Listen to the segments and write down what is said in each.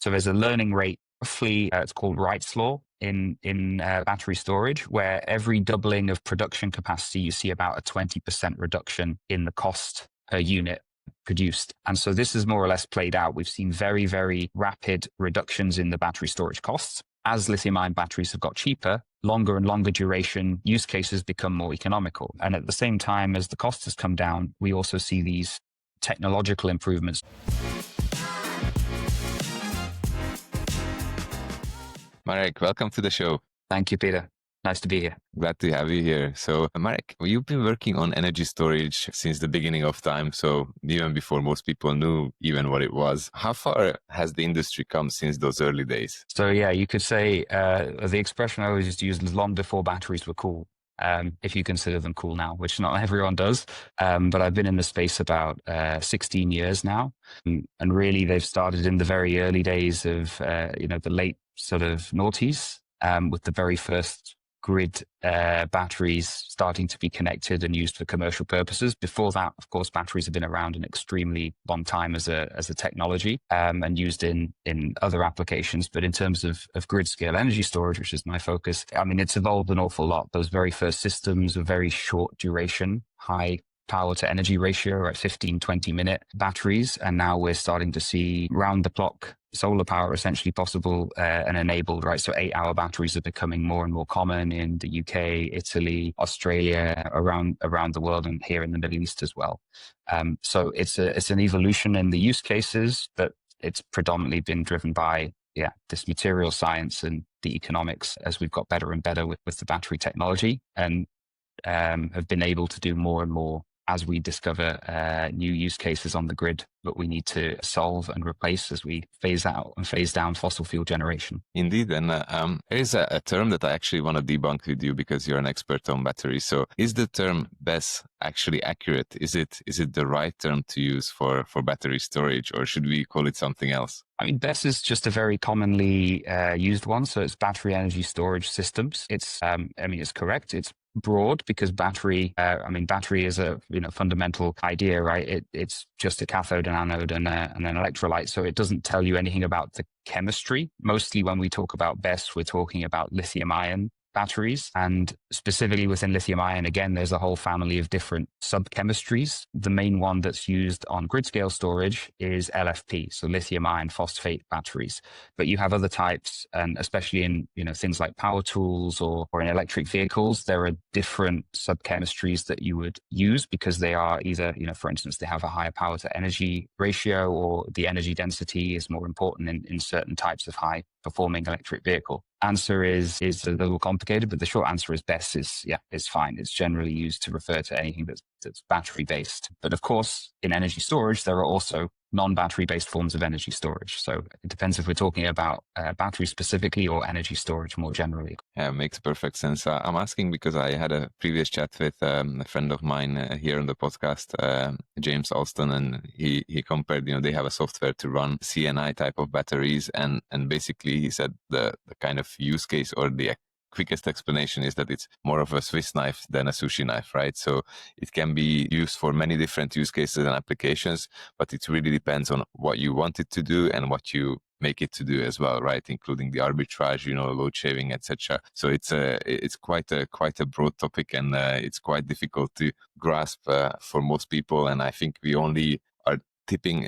So there's a learning rate, roughly, it's called Wright's law in battery storage, where every doubling of production capacity, you see about a 20% reduction in the cost per unit produced. And so this is more or less played out. We've seen very, very rapid reductions in the battery storage costs. As lithium-ion batteries have got cheaper, longer and longer duration use cases become more economical. And at the same time as the cost has come down, we also see these technological improvements. Marek, welcome to the show. Thank you, Peter. Nice to be here. Glad to have you here. So, Marek, you've been working on energy storage since the beginning of time, so even before most people knew even what it was. How far has the industry come since those early days? So yeah, you could say the expression I always used to use is long before batteries were cool, if you consider them cool now, which not everyone does. But I've been in the space about 16 years now. And really, they've started in the very early days of, the late sort of noughties, with the very first grid batteries starting to be connected and used for commercial purposes. Before that, of course, batteries have been around an extremely long time as a technology, and used in other applications. But in terms of grid scale energy storage, which is my focus, I mean, it's evolved an awful lot. Those very first systems are very short duration, high power to energy ratio at 15-20 minute batteries. And now we're starting to see round the clock solar power essentially possible and enabled, right? So 8-hour batteries are becoming more and more common in the UK, Italy, Australia, around the world, and here in the Middle East as well. So it's an evolution in the use cases, but it's predominantly been driven by this material science and the economics as we've got better and better with the battery technology, and have been able to do more and more as we discover new use cases on the grid that we need to solve and replace as we phase out and phase down fossil fuel generation. Indeed. And there is a term that I actually want to debunk with you because you're an expert on batteries. So is the term BESS actually accurate? Is it the right term to use for battery storage, or should we call it something else? I mean, BESS is just a very commonly used one. So it's battery energy storage systems. It's, it's correct. It's broad because battery is a fundamental idea, right? It's just a cathode and anode and an electrolyte. So it doesn't tell you anything about the chemistry. Mostly when we talk about BESS, we're talking about lithium-ion batteries. And specifically within lithium-ion, again, there's a whole family of different sub-chemistries. The main one that's used on grid scale storage is LFP, so lithium-ion phosphate batteries. But you have other types, and especially in things like power tools or in electric vehicles, there are different sub-chemistries that you would use because they are either, for instance, they have a higher power to energy ratio, or the energy density is more important in certain types of high performing electric vehicle. Answer is a little complicated, but the short answer is BESS is fine. It's generally used to refer to anything that's battery based. But of course, in energy storage, there are also non-battery based forms of energy storage. So it depends if we're talking about battery specifically or energy storage more generally. Yeah, makes perfect sense. I'm asking because I had a previous chat with a friend of mine here on the podcast, James Alston, and he compared, they have a software to run CNI type of batteries, and basically he said the kind of use case, or the quickest explanation, is that it's more of a Swiss knife than a sushi knife, right? So it can be used for many different use cases and applications, but it really depends on what you want it to do and what you make it to do as well, right? Including the arbitrage, load shaving, etc. So it's quite a broad topic, and it's quite difficult to grasp for most people. And I think we only are dipping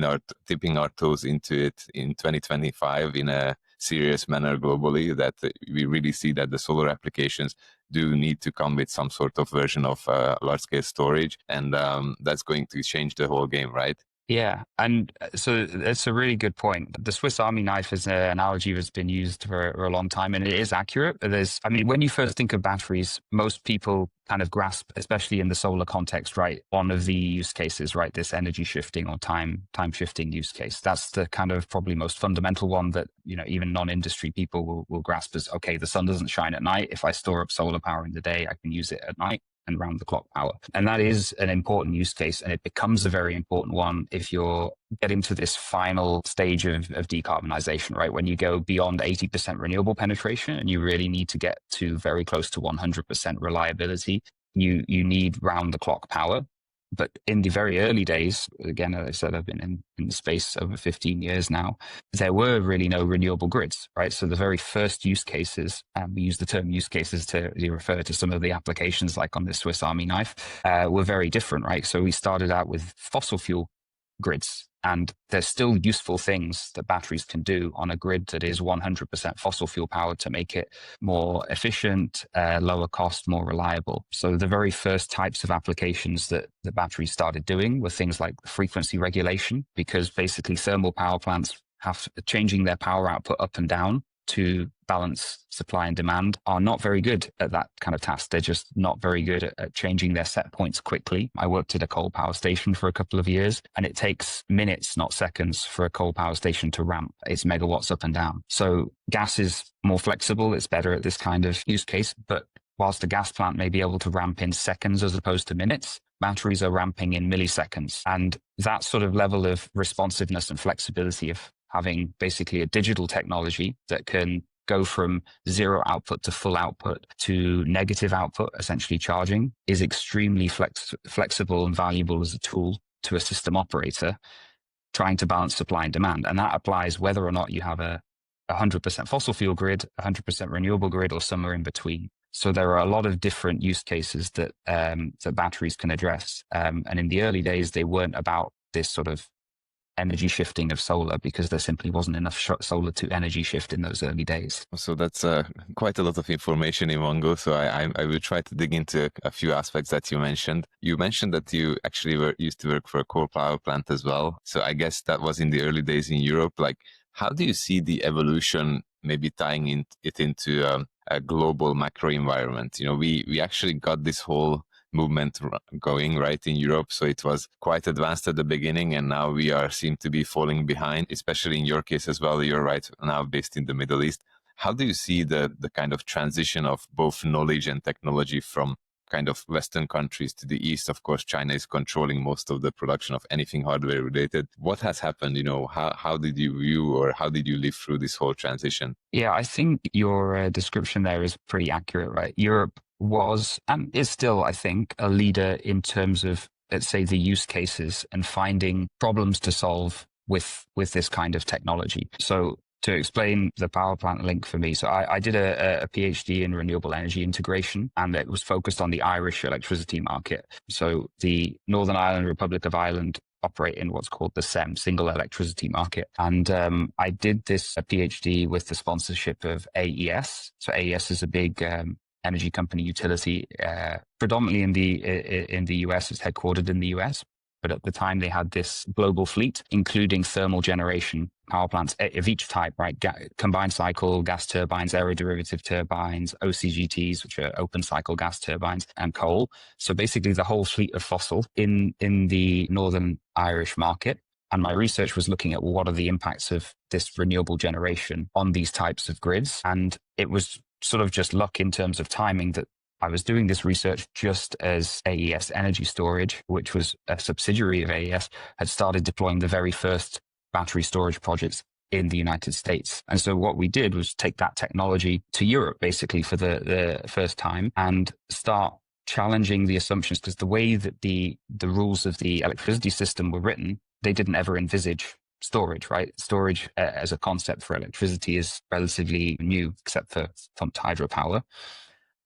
our toes into it in 2025 in a serious manner globally, that we really see that the solar applications do need to come with some sort of version of large-scale storage, and that's going to change the whole game, right? Yeah, and so it's a really good point. The Swiss Army knife is an analogy that's been used for a long time, and it is accurate. But when you first think of batteries, most people kind of grasp, especially in the solar context, right, one of the use cases, right, this energy shifting or time shifting use case. That's the kind of probably most fundamental one that, even non-industry people will grasp as, okay, the sun doesn't shine at night. If I store up solar power in the day, I can use it at night and round the clock power. And that is an important use case, and it becomes a very important one if you're getting to this final stage of decarbonization, right? When you go beyond 80% renewable penetration and you really need to get to very close to 100% reliability, you need round the clock power. But in the very early days, again, as I said, I've been in the space over 15 years now, there were really no renewable grids, right? So the very first use cases, and we use the term use cases to refer to some of the applications like on the Swiss Army knife, were very different, right? So we started out with fossil fuel grids. And there's still useful things that batteries can do on a grid that is 100% fossil fuel powered to make it more efficient, lower cost, more reliable. So the very first types of applications that the batteries started doing were things like frequency regulation, because basically thermal power plants have changing their power output up and down to balance supply and demand are not very good at that kind of task. They're just not very good at changing their set points quickly. I worked at a coal power station for a couple of years, and it takes minutes, not seconds, for a coal power station to ramp its megawatts up and down. So gas is more flexible. It's better at this kind of use case. But whilst a gas plant may be able to ramp in seconds as opposed to minutes, batteries are ramping in milliseconds. And that sort of level of responsiveness and flexibility of having basically a digital technology that can go from zero output to full output to negative output, essentially charging, is extremely flexible and valuable as a tool to a system operator trying to balance supply and demand. And that applies whether or not you have a 100% fossil fuel grid, 100% renewable grid, or somewhere in between. So there are a lot of different use cases that that batteries can address. And in the early days, they weren't about this sort of energy shifting of solar, because there simply wasn't enough solar to energy shift in those early days. So that's quite a lot of information in one go. So I will try to dig into a few aspects that you mentioned. You mentioned that you actually used to work for a coal power plant as well. So I guess that was in the early days in Europe. Like, how do you see the evolution, maybe tying it into a global macro environment? You know, we actually got this whole movement going right in Europe. So it was quite advanced at the beginning, and now we seem to be falling behind, especially in your case as well. You're right now based in the Middle East. How do you see the kind of transition of both knowledge and technology from kind of Western countries to the East? Of course, China is controlling most of the production of anything hardware related. What has happened? You know, how did you view, or how did you live through this whole transition? Yeah, I think your description there is pretty accurate, right? Europe was and is still, I think, a leader in terms of, let's say, the use cases and finding problems to solve with this kind of technology. So to explain the power plant link for me, so I did a PhD in renewable energy integration, and it was focused on the Irish electricity market. So the Northern Ireland, Republic of Ireland, operate in what's called the SEM, single electricity market. And I did this PhD with the sponsorship of AES. So AES is a big energy company utility, predominantly in the US. It's headquartered in the US. But at the time, they had this global fleet, including thermal generation power plants of each type, right? Combined cycle gas turbines, aeroderivative turbines, OCGTs, which are open cycle gas turbines, and coal. So basically the whole fleet of fossil in the Northern Irish market. And my research was looking at what are the impacts of this renewable generation on these types of grids. And it was sort of just luck in terms of timing that I was doing this research just as AES Energy Storage, which was a subsidiary of AES, had started deploying the very first battery storage projects in the United States. And so what we did was take that technology to Europe, basically, for the first time, and start challenging the assumptions, because the way that the rules of the electricity system were written, they didn't ever envisage storage, right? Storage as a concept for electricity is relatively new, except for pumped hydropower.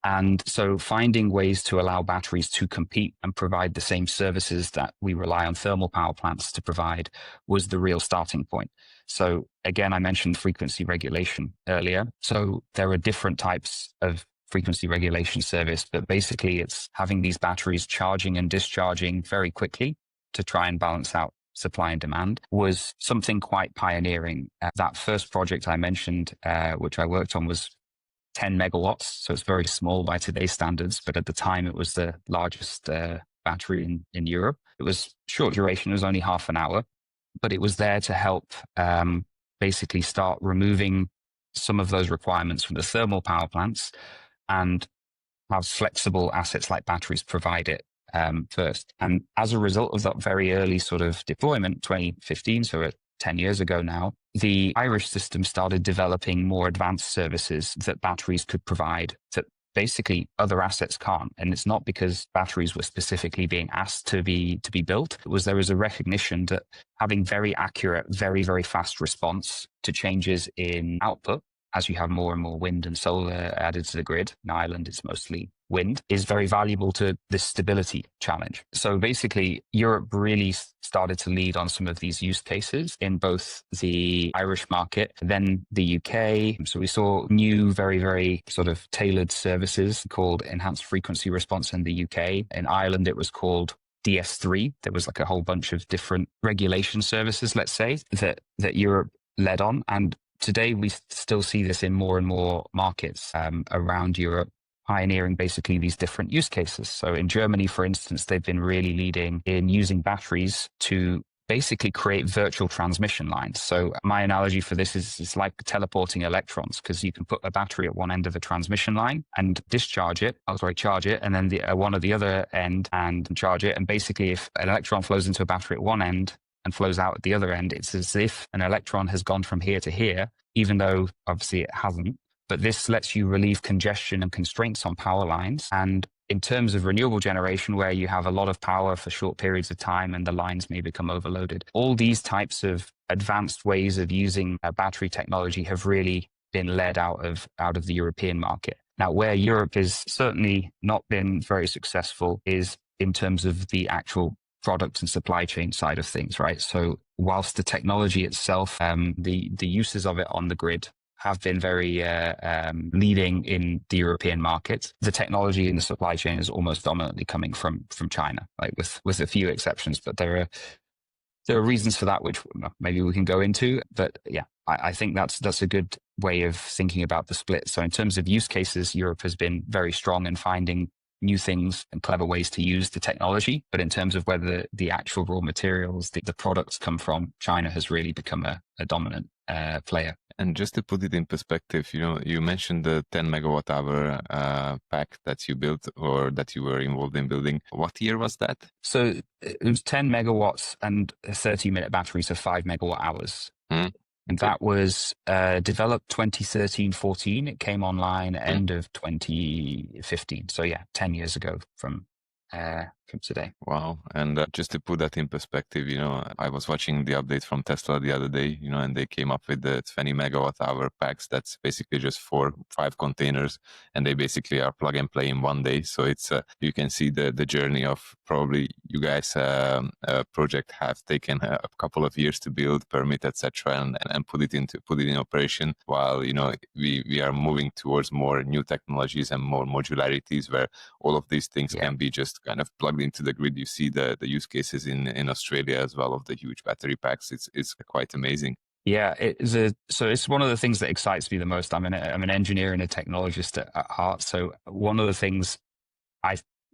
And so finding ways to allow batteries to compete and provide the same services that we rely on thermal power plants to provide was the real starting point. So again, I mentioned frequency regulation earlier. So there are different types of frequency regulation service, but basically it's having these batteries charging and discharging very quickly to try and balance out supply and demand was something quite pioneering. That first project I mentioned, which I worked on, was 10 megawatts. So it's very small by today's standards, but at the time it was the largest battery in Europe. It was short duration, it was only half an hour, but it was there to help basically start removing some of those requirements from the thermal power plants and have flexible assets like batteries provide it first. And as a result of that very early sort of deployment, 2015, so 10 years ago now, the Irish system started developing more advanced services that batteries could provide that basically other assets can't. And it's not because batteries were specifically being asked to be built. There was a recognition that having very accurate, very, very fast response to changes in output, as you have more and more wind and solar added to the grid, in Ireland it's mostly wind, is very valuable to this stability challenge. So basically, Europe really started to lead on some of these use cases in both the Irish market, then the UK. So we saw new, very, very sort of tailored services called enhanced frequency response in the UK. In Ireland, it was called DS3. There was like a whole bunch of different regulation services, let's say, that Europe led on. And today, we still see this in more and more markets around Europe, pioneering basically these different use cases. So in Germany, for instance, they've been really leading in using batteries to basically create virtual transmission lines. So my analogy for this is it's like teleporting electrons, because you can put a battery at one end of a transmission line and charge it, and then one at the other end and charge it. And basically, if an electron flows into a battery at one end and flows out at the other end, it's as if an electron has gone from here to here, even though obviously it hasn't. But this lets you relieve congestion and constraints on power lines. And in terms of renewable generation, where you have a lot of power for short periods of time and the lines may become overloaded, all these types of advanced ways of using battery technology have really been led out of the European market. Now, where Europe has certainly not been very successful is in terms of the actual product and supply chain side of things, right? So whilst the technology itself, the uses of it on the grid have been very leading in the European market, the technology in the supply chain is almost dominantly coming from China, like with a few exceptions. But there are reasons for that, which maybe we can go into. But yeah, I think that's a good way of thinking about the split. So in terms of use cases, Europe has been very strong in finding new things and clever ways to use the technology. But in terms of whether the actual raw materials, the products come from, China has really become a dominant player. And just to put it in perspective, you mentioned the 10 megawatt hour pack that you built or that you were involved in building. What year was that? So it was 10 megawatts and a 30-minute battery, so 5 megawatt hours. And that was developed 2013-14. It came online end of 2015. So yeah, 10 years ago from today. Wow. And just to put that in perspective, I was watching the update from Tesla the other day, and they came up with the 20 megawatt hour packs. That's basically just 4-5 containers, and they basically are plug and play in one day. So it's you can see the journey of probably you guys project have taken a couple of years to build, permit, etc., and put it in operation. While we are moving towards more new technologies and more modularities, where all of these things can be just kind of plugged into the grid. You see the use cases in Australia as well of the huge battery packs. It's quite amazing. Yeah, so it's one of the things that excites me the most. I'm an engineer and a technologist at heart. So one of the things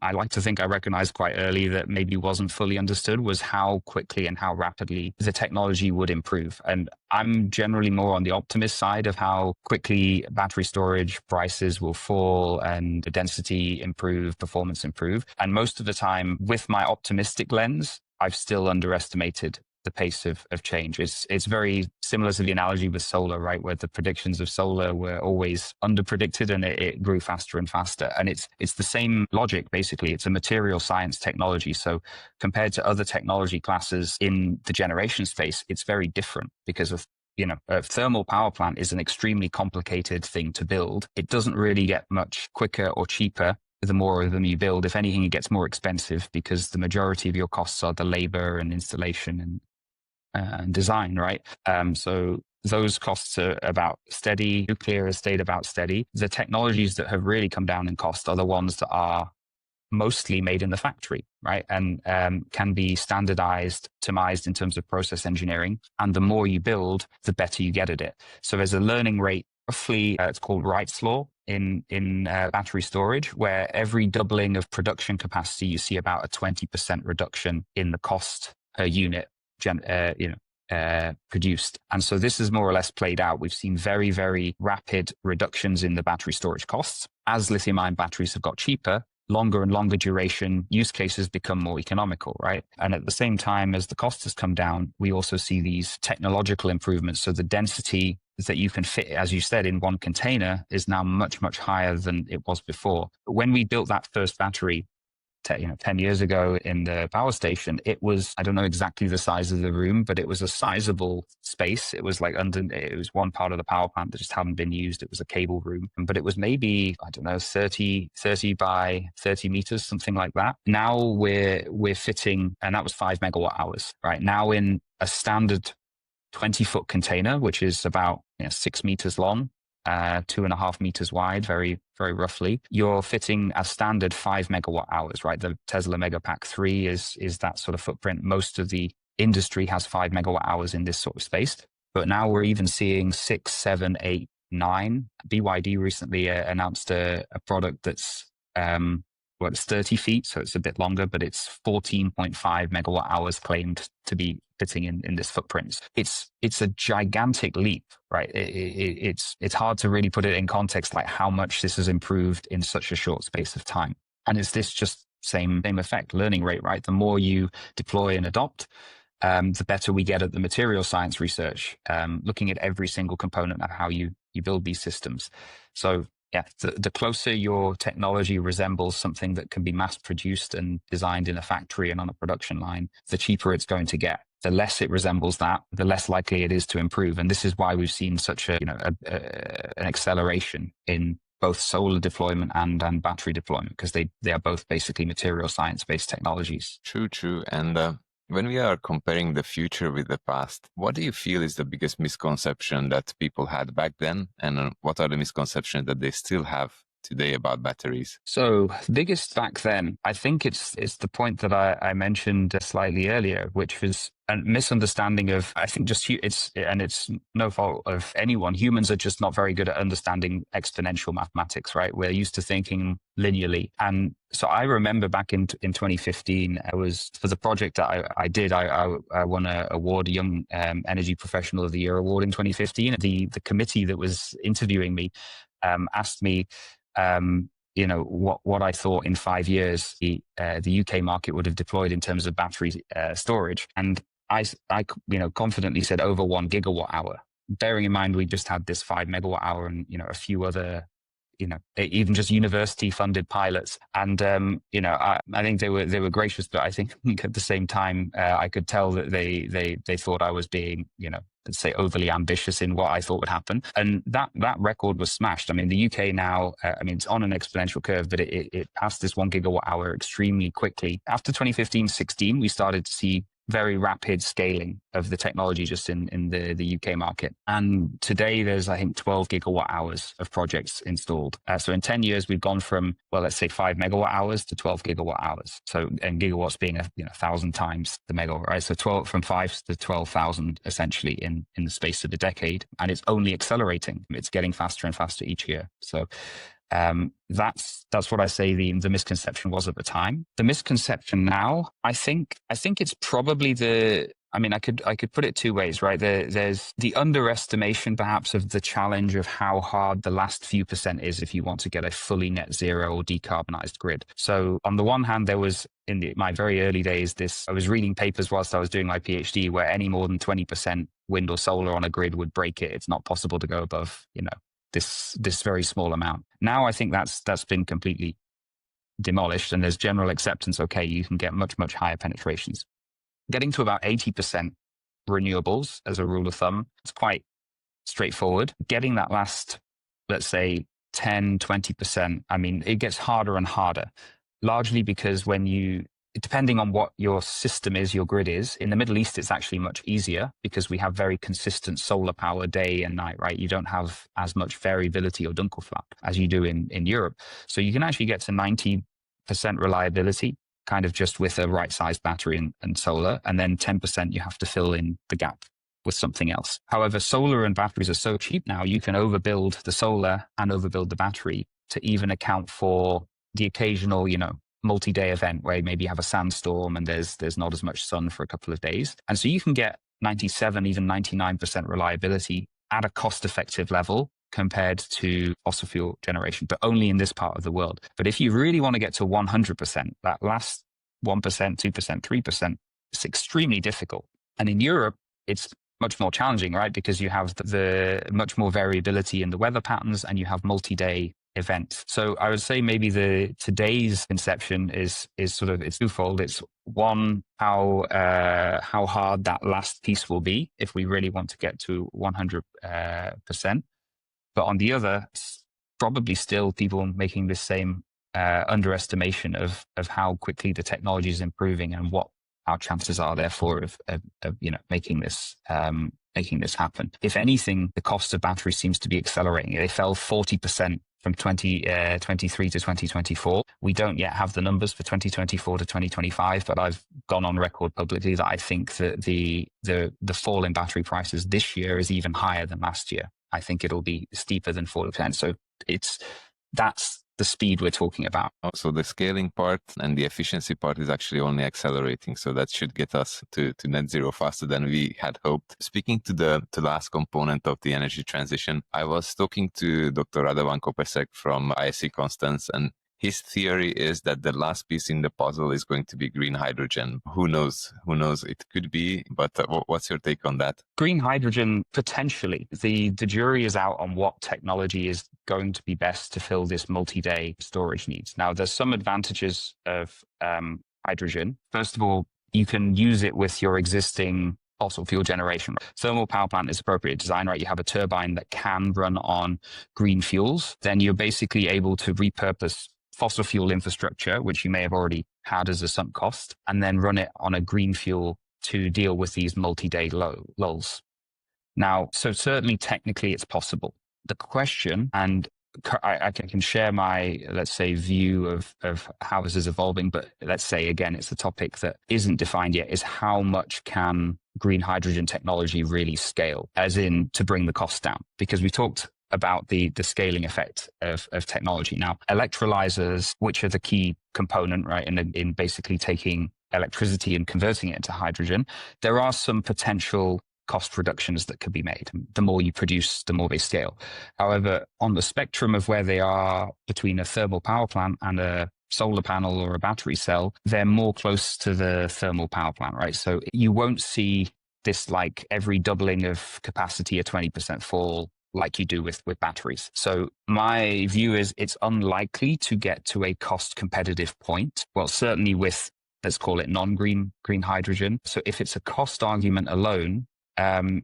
I like to think I recognized quite early that maybe wasn't fully understood was how quickly and how rapidly the technology would improve. And I'm generally more on the optimist side of how quickly battery storage prices will fall and the density improve, performance improve. And most of the time, with my optimistic lens, I've still underestimated the pace of change. It's very similar to the analogy with solar, right? Where the predictions of solar were always underpredicted and it grew faster and faster. And it's the same logic, basically. It's a material science technology. So compared to other technology classes in the generation space, it's very different because of a thermal power plant is an extremely complicated thing to build. It doesn't really get much quicker or cheaper the more of them you build. If anything, it gets more expensive because the majority of your costs are the labor and installation and design, right? So those costs are about steady. Nuclear has stayed about steady. The technologies that have really come down in cost are the ones that are mostly made in the factory, right? And can be standardized, optimized in terms of process engineering. And the more you build, the better you get at it. So there's a learning rate, roughly, it's called Wright's Law in battery storage, where every doubling of production capacity, you see about a 20% reduction in the cost per unit produced. And so this is more or less played out. We've seen very, very rapid reductions in the battery storage costs. As lithium-ion batteries have got cheaper, longer and longer duration use cases become more economical, right? And at the same time as the cost has come down, we also see these technological improvements. So the density that you can fit, as you said, in one container is now much, much higher than it was before. When we built that first battery 10 years ago in the power station, it was, I don't know exactly the size of the room, but it was a sizable space. It was it was one part of the power plant that just hadn't been used. It was a cable room, but it was maybe, I don't know, 30 by 30 meters, something like that. Now we're fitting, and that was 5 megawatt hours, right? Now in a standard 20-foot container, which is about 6 meters long, 2.5 meters wide, very, very roughly, you're fitting a standard 5 megawatt hours, right? The Tesla Megapack 3 is that sort of footprint. Most of the industry has 5 megawatt hours in this sort of space. But now we're even seeing 6, 7, 8, 9. BYD recently announced a product that's it's 30 feet, so it's a bit longer, but it's 14.5 megawatt hours claimed to be fitting in this footprint. It's a gigantic leap, right? It's hard to really put it in context, like how much this has improved in such a short space of time. And it's this just same effect, learning rate, right? The more you deploy and adopt, the better we get at the material science research, looking at every single component of how you build these systems. So yeah, the closer your technology resembles something that can be mass produced and designed in a factory and on a production line, the cheaper it's going to get. The less it resembles that, the less likely it is to improve. And this is why we've seen such an acceleration in both solar deployment and battery deployment, because they are both basically material science-based technologies. True. And when we are comparing the future with the past, what do you feel is the biggest misconception that people had back then? And what are the misconceptions that they still have today about batteries? So biggest back then, I think it's the point that I mentioned slightly earlier, which was a misunderstanding of, I think it's no fault of anyone. Humans are just not very good at understanding exponential mathematics, right? We're used to thinking linearly. And so I remember back in 2015, I was, for the project that I did, I won an award, Young Energy Professional of the Year award in 2015. The committee that was interviewing me asked me, what I thought in 5 years the UK market would have deployed in terms of battery storage, and I confidently said over 1 gigawatt hour. Bearing in mind we just had this 5 megawatt hour and a few other even just university funded pilots, and I think they were gracious, but I think at the same time I could tell that they thought I was being let's say overly ambitious in what I thought would happen, and that record was smashed. I mean, the UK now, it's on an exponential curve, but it passed this 1 gigawatt hour extremely quickly. After 2015-16, we started to see very rapid scaling of the technology just in the UK market. And today there's, I think, 12 gigawatt hours of projects installed. So in 10 years, we've gone from, well, let's say 5 megawatt hours to 12 gigawatt hours. So, and gigawatts being 1,000 times the megawatt, right? So 12 from 5 to 12,000 essentially in the space of a decade. And it's only accelerating. It's getting faster and faster each year. So that's what I say the misconception was at the time. The misconception now, I think it's probably I could put it two ways, right? There's the underestimation perhaps of the challenge of how hard the last few percent is if you want to get a fully net zero or decarbonized grid. So on the one hand, there was in my very early days, I was reading papers whilst I was doing my PhD where any more than 20% wind or solar on a grid would break it. It's not possible to go above, this very small amount. Now I think that's been completely demolished, and there's general acceptance. Okay, you can get much, much higher penetrations. Getting to about 80% renewables as a rule of thumb, it's quite straightforward. Getting that last, let's say 10, 20%, it gets harder and harder, largely because depending on what your system is, your grid is. In the Middle East, it's actually much easier because we have very consistent solar power day and night, right? You don't have as much variability or Dunkelflaut as you do in Europe. So you can actually get to 90% reliability, kind of just with a right-sized battery and solar. And then 10% you have to fill in the gap with something else. However, solar and batteries are so cheap now, you can overbuild the solar and overbuild the battery to even account for the occasional, multi-day event where maybe you have a sandstorm and there's not as much sun for a couple of days. And so you can get 97, even 99% reliability at a cost-effective level compared to fossil fuel generation, but only in this part of the world. But if you really want to get to 100%, that last 1%, 2%, 3%, it's extremely difficult. And in Europe, it's much more challenging, right? Because you have the much more variability in the weather patterns, and you have multi-day events. So I would say maybe today's conception is sort of, it's twofold. It's one, how hard that last piece will be if we really want to get to 100%. But on the other, it's probably still people making this same underestimation of how quickly the technology is improving and what our chances are, therefore, of making this happen. If anything, the cost of batteries seems to be accelerating. They fell 40% from 2023 to 2024. We don't yet have the numbers for 2024 to 2025, but I've gone on record publicly that I think that the fall in battery prices this year is even higher than last year. I think it'll be steeper than 40%. So that's the speed we're talking about. So the scaling part and the efficiency part is actually only accelerating. So that should get us to net zero faster than we had hoped. Speaking to the last component of the energy transition, I was talking to Dr. Radovan Kopesek from ISC Constance, and his theory is that the last piece in the puzzle is going to be green hydrogen. Who knows? It could be, but what's your take on that? Green hydrogen, potentially. The jury is out on what technology is going to be best to fill this multi-day storage needs. Now, there's some advantages of hydrogen. First of all, you can use it with your existing fossil fuel generation. Thermal power plant is appropriate design, right? You have a turbine that can run on green fuels. Then you're basically able to repurpose fossil fuel infrastructure, which you may have already had as a sunk cost, and then run it on a green fuel to deal with these multi-day lulls. Now, so certainly technically it's possible. The question, and I can share my, let's say, view of how this is evolving, but let's say, again, it's a topic that isn't defined yet, is how much can green hydrogen technology really scale, as in to bring the cost down? Because we talked about the scaling effect of technology. Now, electrolyzers, which are the key component, right, in basically taking electricity and converting it into hydrogen, there are some potential cost reductions that could be made. The more you produce, the more they scale. However, on the spectrum of where they are between a thermal power plant and a solar panel or a battery cell, they're more close to the thermal power plant, right? So you won't see this like every doubling of capacity, a 20% fall, like you do with batteries. So my view is it's unlikely to get to a cost competitive point. Well, certainly with, let's call it green hydrogen. So if it's a cost argument alone, and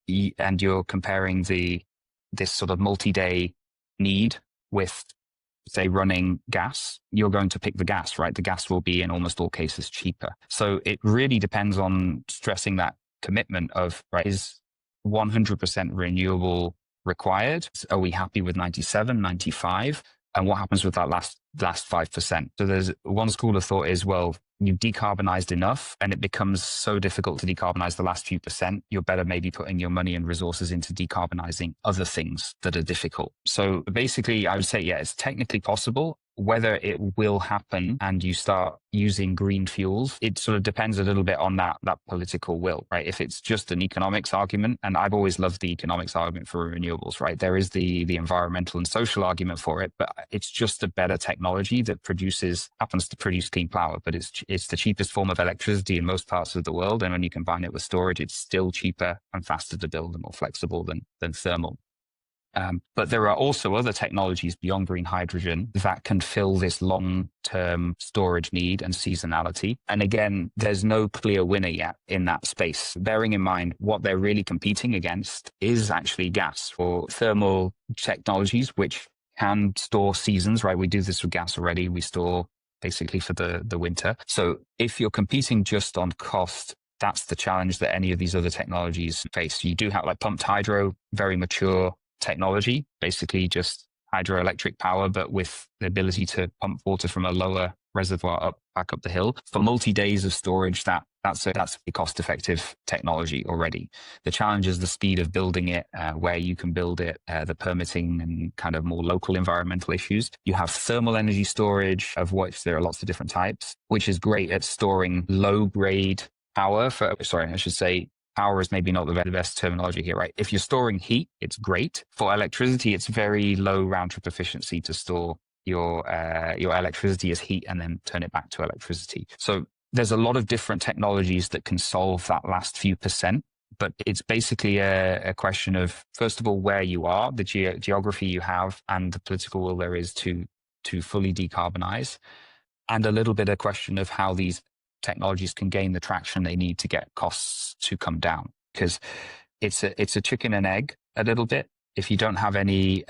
you're comparing this sort of multi-day need with, say, running gas, you're going to pick the gas, right? The gas will be in almost all cases cheaper. So it really depends on stressing that commitment of, right, is 100% renewable required? Are we happy with 97, 95? And what happens with that last 5%? So there's one school of thought is, well, you've decarbonized enough and it becomes so difficult to decarbonize the last few percent, you're better maybe putting your money and resources into decarbonizing other things that are difficult. So basically, I would say, yeah, it's technically possible. Whether it will happen and you start using green fuels, it sort of depends a little bit on that political will, right? If it's just an economics argument, and I've always loved the economics argument for renewables, right? There is the environmental and social argument for it, but it's just a better technology that happens to produce clean power, but it's the cheapest form of electricity in most parts of the world. And when you combine it with storage, it's still cheaper and faster to build and more flexible than thermal. But there are also other technologies beyond green hydrogen that can fill this long-term storage need and seasonality. And again, there's no clear winner yet in that space. Bearing in mind what they're really competing against is actually gas or thermal technologies, which can store seasons, right? We do this with gas already. We store basically for the winter. So if you're competing just on cost, that's the challenge that any of these other technologies face. You do have like pumped hydro, very mature technology, basically just hydroelectric power, but with the ability to pump water from a lower reservoir back up the hill. For multi-days of storage, that's a cost-effective technology already. The challenge is the speed of building it, where you can build it, the permitting and kind of more local environmental issues. You have thermal energy storage, of which there are lots of different types, which is great at storing low-grade power power is maybe not the best terminology here, right? If you're storing heat, it's great. For electricity, it's very low round trip efficiency to store your electricity as heat and then turn it back to electricity. So there's a lot of different technologies that can solve that last few percent. But it's basically a question of, first of all, where you are, the geography you have, and the political will there is to fully decarbonize, and a little bit a question of how these technologies can gain the traction they need to get costs to come down. Because it's a chicken and egg a little bit. If you don't have any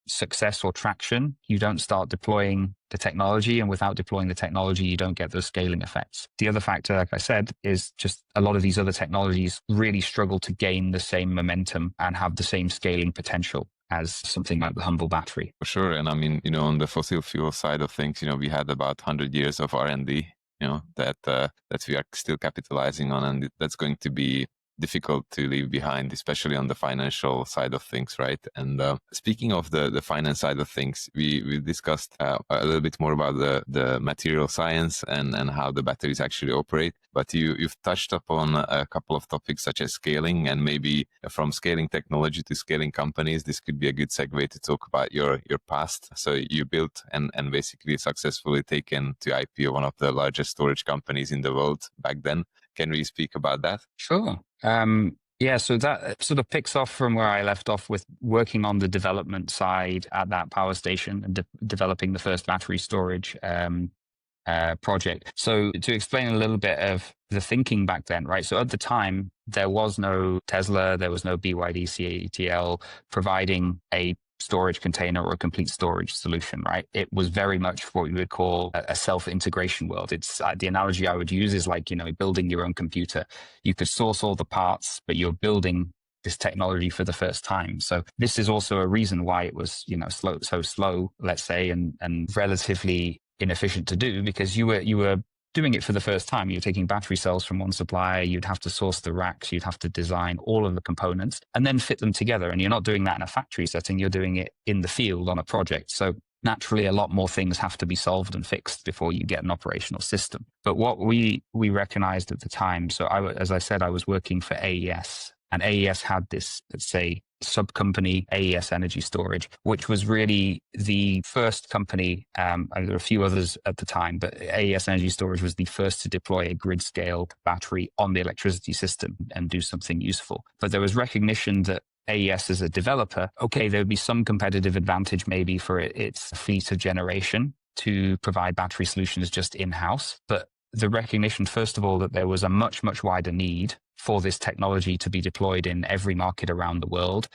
success or traction, you don't start deploying the technology, and without deploying the technology, you don't get those scaling effects. The other factor, like I said, is just a lot of these other technologies really struggle to gain the same momentum and have the same scaling potential as something like the humble battery. For sure. And I mean, on the fossil fuel side of things, we had about 100 years of R&D, that we are still capitalizing on, and that's going to be difficult to leave behind, especially on the financial side of things, right? And speaking of the finance side of things, we discussed a little bit more about the material science and how the batteries actually operate. But you've touched upon a couple of topics such as scaling, and maybe from scaling technology to scaling companies, this could be a good segue to talk about your past. So you built and basically successfully taken to IPO one of the largest storage companies in the world back then. Can we speak about that? Sure. Yeah, so that sort of picks off from where I left off with working on the development side at that power station and developing the first battery storage project. So to explain a little bit of the thinking back then, right? So at the time, there was no Tesla, there was no BYD CATL providing a storage container or a complete storage solution, right? It was very much what we would call a self-integration world. It's the analogy I would use is like, building your own computer. You could source all the parts, but you're building this technology for the first time. So this is also a reason why it was, slow, let's say, and relatively inefficient to do, because you were doing it for the first time. You're taking battery cells from one supplier, you'd have to source the racks, you'd have to design all of the components and then fit them together. And you're not doing that in a factory setting, you're doing it in the field on a project. So naturally, a lot more things have to be solved and fixed before you get an operational system. But what we recognized at the time, so as I said, I was working for AES, and AES had this, let's say, sub-company, AES Energy Storage, which was really the first company, and there were a few others at the time, but AES Energy Storage was the first to deploy a grid-scale battery on the electricity system and do something useful. But there was recognition that AES as a developer, okay, there would be some competitive advantage maybe for its fleet of generation to provide battery solutions just in-house, but the recognition, first of all, that there was a much, much wider need for this technology to be deployed in every market around the world.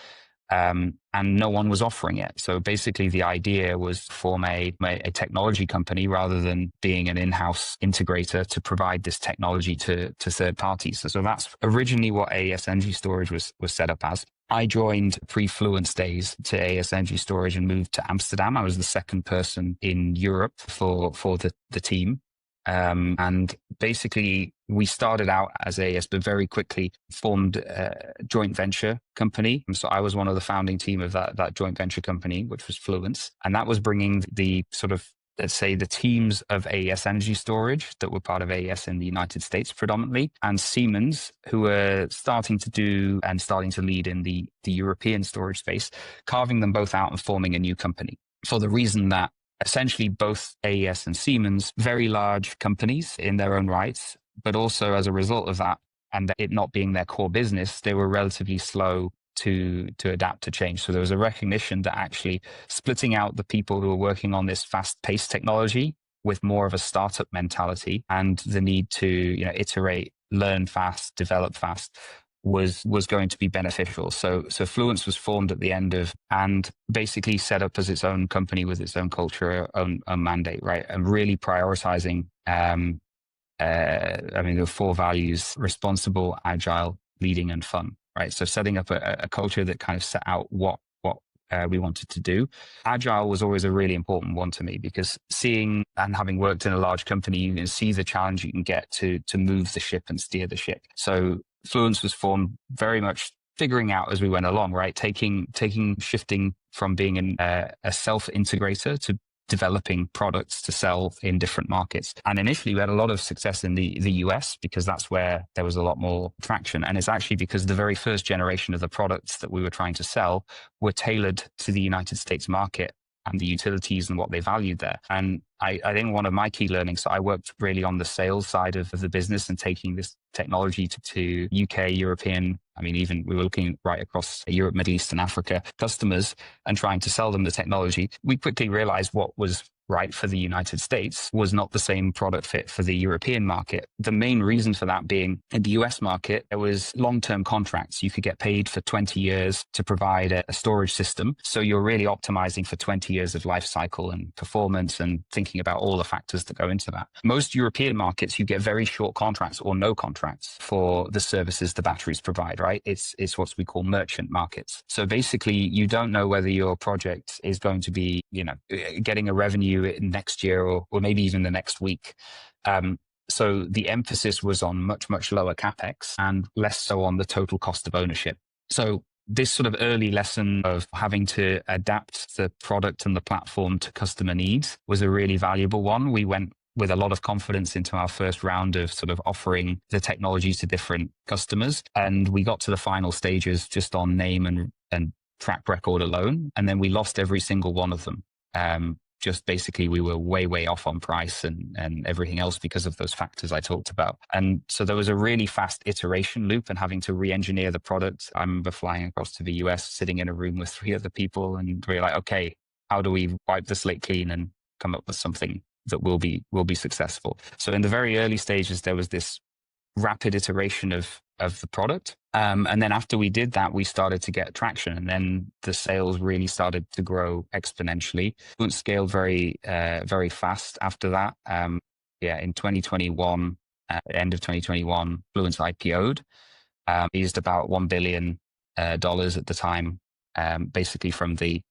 And no one was offering it. So basically the idea was to form a technology company rather than being an in-house integrator to provide this technology to third parties. So that's originally what AES Energy Storage was set up as. I joined pre-Fluence days to AES Energy Storage and moved to Amsterdam. I was the second person in Europe for the team. And basically, we started out as AES, but very quickly formed a joint venture company. So I was one of the founding team of that joint venture company, which was Fluence. And that was bringing the sort of, let's say, the teams of AES Energy Storage that were part of AES in the United States predominantly, and Siemens, who were starting to lead in the European storage space, carving them both out and forming a new company for the reason that essentially both AES and Siemens, very large companies in their own rights, but also as a result of that, and it not being their core business, they were relatively slow to adapt to change. So there was a recognition that actually splitting out the people who were working on this fast-paced technology with more of a startup mentality and the need to iterate, learn fast, develop fast, was going to be beneficial. So Fluence was formed at the end of, and basically set up as its own company with its own culture, own mandate, right? And really prioritizing, the 4 values: responsible, agile, leading, and fun, right? So setting up a culture that kind of set out what we wanted to do. Agile was always a really important one to me, because seeing and having worked in a large company, you can see the challenge you can get to move the ship and steer the ship. So Fluence was formed very much figuring out as we went along, right? Shifting from being a self-integrator to developing products to sell in different markets. And initially we had a lot of success in the US, because that's where there was a lot more traction. And it's actually because the very first generation of the products that we were trying to sell were tailored to the United States market and the utilities and what they valued there. And I think one of my key learnings, so I worked really on the sales side of the business and taking this technology to UK, European, I mean, even we were looking right across Europe, Middle East and Africa customers and trying to sell them the technology. We quickly realized what was right for the United States was not the same product fit for the European market. The main reason for that being in the US market, there was long-term contracts. You could get paid for 20 years to provide a storage system. So you're really optimizing for 20 years of life cycle and performance and thinking about all the factors that go into that. Most European markets, you get very short contracts or no contracts for the services the batteries provide, right? It's what we call merchant markets. So basically, you don't know whether your project is going to be, getting a revenue next year or maybe even the next week. So the emphasis was on much, much lower capex and less so on the total cost of ownership. So this sort of early lesson of having to adapt the product and the platform to customer needs was a really valuable one. We went with a lot of confidence into our first round of sort of offering the technology to different customers. And we got to the final stages just on name and track record alone. And then we lost every single one of them. Just basically we were way off on price and everything else because of those factors I talked about. And so there was a really fast iteration loop and having to re-engineer the product. I remember flying across to the US, sitting in a room with 3 other people and we were like, okay, how do we wipe the slate clean and come up with something that will be successful? So in the very early stages, there was this rapid iteration of the product. And then after we did that, we started to get traction and then the sales really started to grow exponentially. Fluence scaled very fast after that. In 2021, at the end of 2021, Fluence IPO'd. Used about $1 billion at the time, basically from the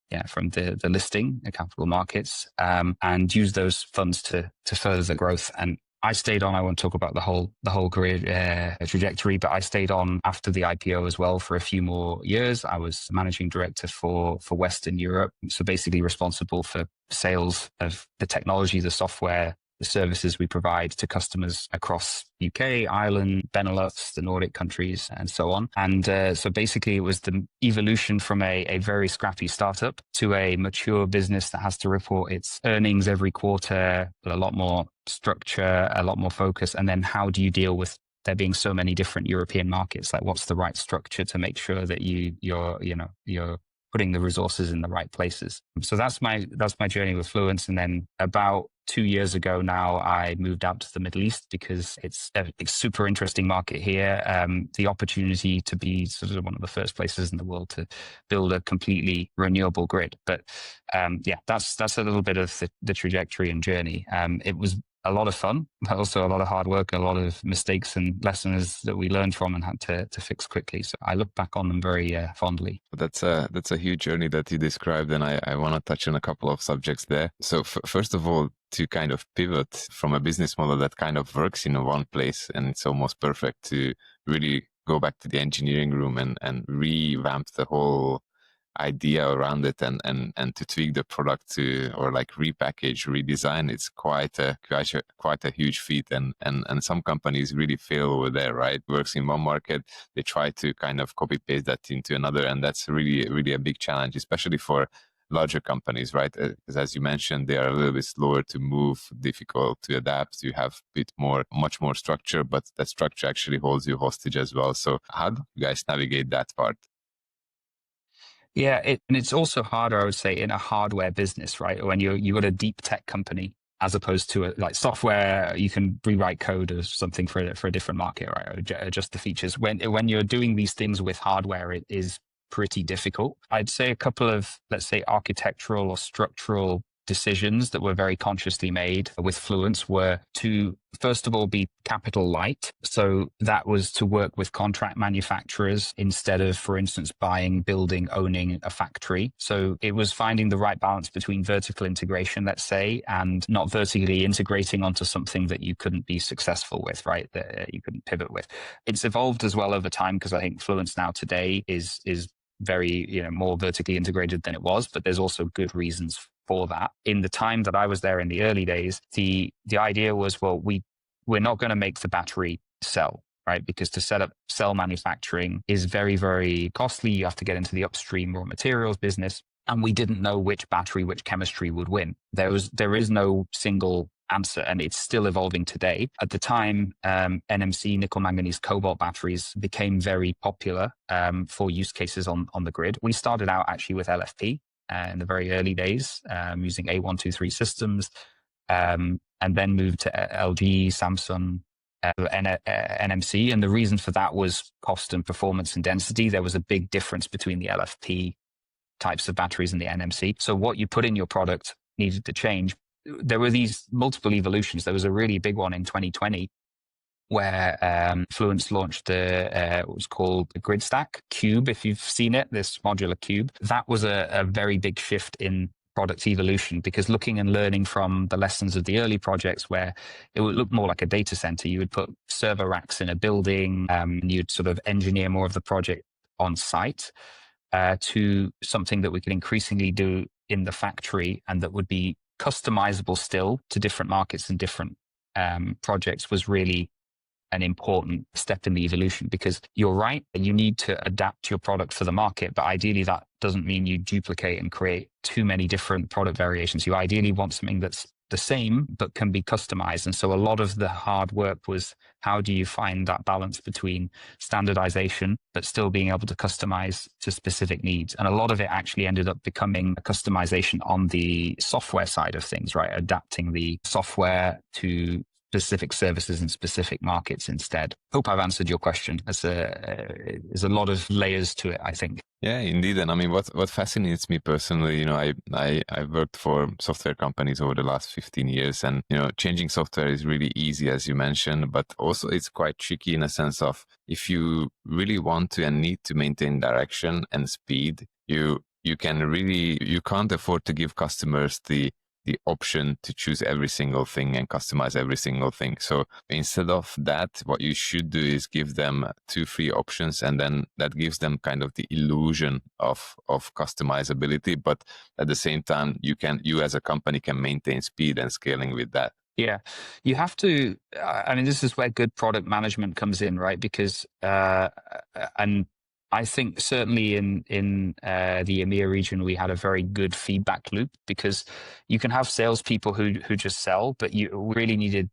listing, the capital markets, and used those funds to further the growth. And I stayed on. I won't talk about the whole career trajectory, but I stayed on after the IPO as well for a few more years. I was managing director for Western Europe, so basically responsible for sales of the technology, the software, the services we provide to customers across UK, Ireland, Benelux, the Nordic countries, and so on. And so basically it was the evolution from a very scrappy startup to a mature business that has to report its earnings every quarter, with a lot more structure, a lot more focus. And then how do you deal with there being so many different European markets? Like what's the right structure to make sure that you're putting the resources in the right places? So that's my journey with Fluence. And then about 2 years ago now, I moved out to the Middle East because it's a super interesting market here. The opportunity to be sort of one of the first places in the world to build a completely renewable grid. But that's a little bit of the trajectory and journey. It was a lot of fun, but also a lot of hard work, a lot of mistakes and lessons that we learned from and had to fix quickly. So I look back on them very fondly. That's a huge journey that you described, and I want to touch on a couple of subjects there. So first of all, to kind of pivot from a business model that kind of works in one place and it's almost perfect to really go back to the engineering room and revamp the whole idea around it and to tweak the product or like repackage, redesign, it's quite a huge feat, and some companies really fail over there, right? Works in one market, they try to kind of copy paste that into another, and that's really a big challenge, especially for larger companies, right? Because as you mentioned, they are a little bit slower to move, difficult to adapt. You have much more structure, but that structure actually holds you hostage as well. So how do you guys navigate that part? Yeah, and it's also harder, I would say, in a hardware business, right? When you got a deep tech company, as opposed to like software, you can rewrite code or something for a different market, right? Or adjust the features. When you're doing these things with hardware, it is pretty difficult. I'd say a couple of, let's say, architectural or structural decisions that were very consciously made with Fluence were to, first of all, be capital light. So that was to work with contract manufacturers instead of, for instance, building, owning a factory. So it was finding the right balance between vertical integration, let's say, and not vertically integrating onto something that you couldn't be successful with, right? That you couldn't pivot with. It's evolved as well over time because I think Fluence now today is very, more vertically integrated than it was, but there's also good reasons for that. In the time that I was there in the early days, the idea was, well, we're not going to make the battery cell, right? Because to set up cell manufacturing is very, very costly. You have to get into the upstream raw materials business. and we didn't know which battery, which chemistry would win. There is no single answer, and it's still evolving today. At the time, NMC, nickel manganese cobalt batteries became very popular for use cases on the grid. We started out actually with LFP in the very early days, using A123 systems, and then moved to LG, Samsung, NMC. And the reason for that was cost and performance and density. There was a big difference between the LFP types of batteries and the NMC. So what you put in your product needed to change. There were these multiple evolutions. There was a really big one in 2020 where Fluence launched what was called the Grid Stack Cube, if you've seen it, this modular cube. That was a very big shift in product evolution, because looking and learning from the lessons of the early projects where it would look more like a data center, you would put server racks in a building, and you'd sort of engineer more of the project on site, to something that we could increasingly do in the factory and that would be customizable still to different markets and different projects, was really an important step in the evolution. Because you're right, you need to adapt your product for the market, but ideally that doesn't mean you duplicate and create too many different product variations. You ideally want something that's the same but can be customized. And so a lot of the hard work was, how do you find that balance between standardization but still being able to customize to specific needs? And a lot of it actually ended up becoming a customization on the software side of things, right? Adapting the software to specific services and specific markets instead. Hope I've answered your question. There's a lot of layers to it, I think. Yeah, indeed. And I mean, what fascinates me personally, I've worked for software companies over the last 15 years, and, changing software is really easy, as you mentioned, but also it's quite tricky in a sense of, if you really want to and need to maintain direction and speed, you can't afford to give customers the option to choose every single thing and customize every single thing. So instead of that, what you should do is give them 2-3 options, and then that gives them kind of the illusion of customizability. But at the same time, you as a company can maintain speed and scaling with that. Yeah, you have to. I mean, this is where good product management comes in, right? Because and I think certainly in the EMEA region, we had a very good feedback loop, because you can have salespeople who just sell, but you really needed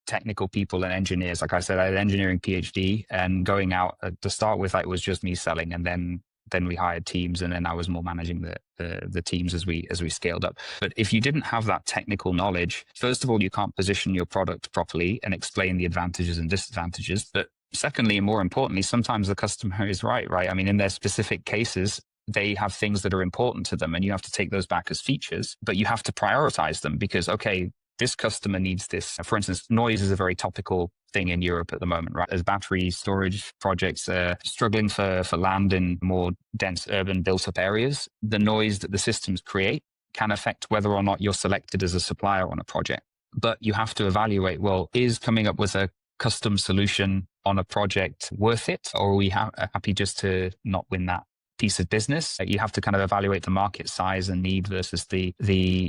technical people and engineers. Like I said, I had an engineering PhD, and going out to start with, it was just me selling, and then we hired teams, and then I was more managing the teams as we scaled up. But if you didn't have that technical knowledge, first of all, you can't position your product properly and explain the advantages and disadvantages. But secondly, and more importantly, sometimes the customer is right? I mean, in their specific cases, they have things that are important to them, and you have to take those back as features, but you have to prioritize them, because, okay, this customer needs this. For instance, noise is a very topical thing in Europe at the moment, right? As battery storage projects are struggling for land in more dense urban built up areas, the noise that the systems create can affect whether or not you're selected as a supplier on a project. But you have to evaluate, well, is coming up with a custom solution on a project worth it? Or are we happy just to not win that piece of business? You have to kind of evaluate the market size and need versus the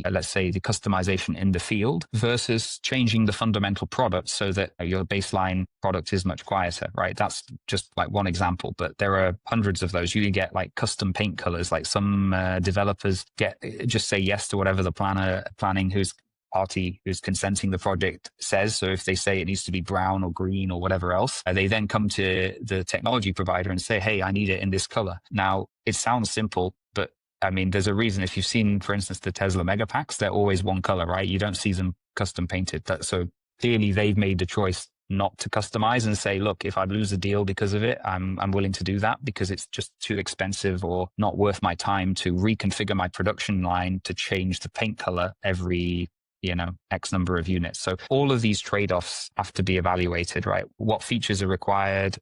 let's say the customization in the field versus changing the fundamental product so that your baseline product is much quieter, right? That's just like one example, but there are hundreds of those. You can get like custom paint colors, like some developers just say yes to whatever the planning who's consenting the project says. So if they say it needs to be brown or green or whatever else, they then come to the technology provider and say, hey, I need it in this color. Now, it sounds simple, but I mean, there's a reason. If you've seen, for instance, the Tesla Megapacks, they're always one color, right? You don't see them custom painted. So clearly they've made the choice not to customize and say, look, if I lose a deal because of it, I'm willing to do that, because it's just too expensive or not worth my time to reconfigure my production line to change the paint color every X number of units. So all of these trade-offs have to be evaluated, right? What features are required?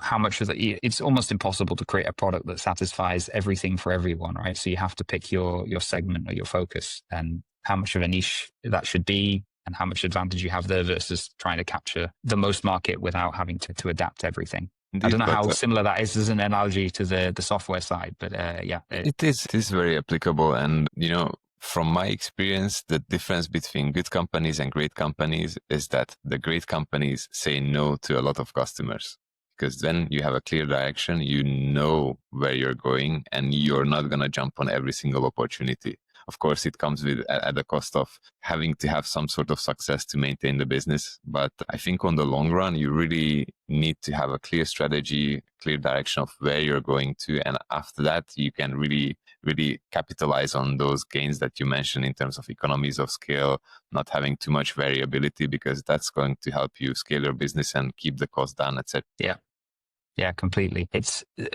How much of it's almost impossible to create a product that satisfies everything for everyone, right? So you have to pick your segment or your focus, and how much of a niche that should be, and how much advantage you have there versus trying to capture the most market without having to adapt everything. Indeed, I don't know how similar that is as an analogy to the software side, but yeah. It is very applicable. And, from my experience, the difference between good companies and great companies is that the great companies say no to a lot of customers. because then you have a clear direction, you know where you're going, and you're not going to jump on every single opportunity. Of course, it comes with at the cost of having to have some sort of success to maintain the business. But I think on the long run, you really need to have a clear strategy, clear direction of where you're going to. And after that, you can really capitalize on those gains that you mentioned in terms of economies of scale, not having too much variability, because that's going to help you scale your business and keep the cost down, etc. Yeah, completely.